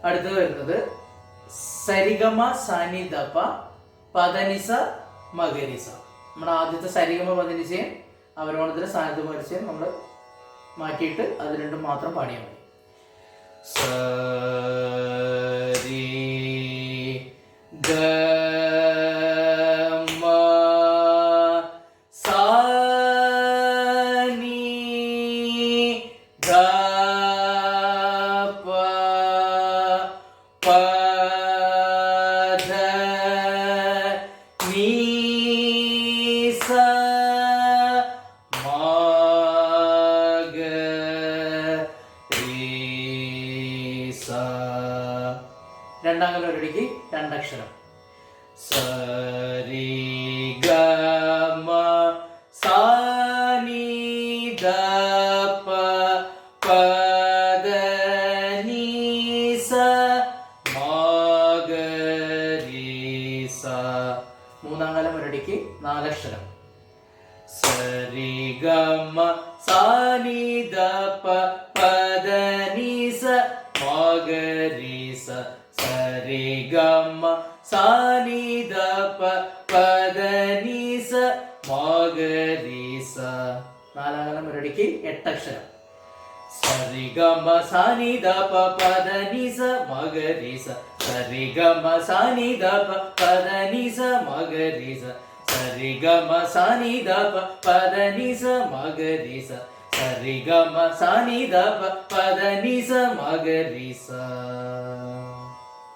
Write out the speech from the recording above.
അടുത്തത് വരുന്നത് സരിഗമ സാനിധപ പദനിസ മകരിസ. നമ്മുടെ ആദ്യത്തെ സരിഗമ പദനിസയും അവരോണത്തിന്റെ സാന്നിധ്യം മരിച്ചയും നമ്മൾ മാറ്റിയിട്ട് അത് രണ്ടും മാത്രം പാടിയാൽ മതി. സരി ഗ രണ്ടാം കലോരടിക്ക് രണ്ടക്ഷരം. സരി ഗമ സാനി ധപ പദനിസ മകരിസ. മൂന്നാം കലോരടിക്ക് നാലക്ഷരം. സരി ഗമ സാനി ധപ പദനിസ മകരിസ. സരി ഗമ സാനി ധപ പദനിസ മകരിസ. നാലാം കലം ഒരടിക്ക് എട്ടക്ഷരം. സരി ഗമ സാനി ധപ പദനിസ മകരിസ. സരി ഗമ സാനി ധപ പദനിസ മകരിസ. സരി ഗമ സാനി ധപ പദനിസ മകരിസ. സരി ഗമ സാനി ധപ പദനിസ മകരിസ.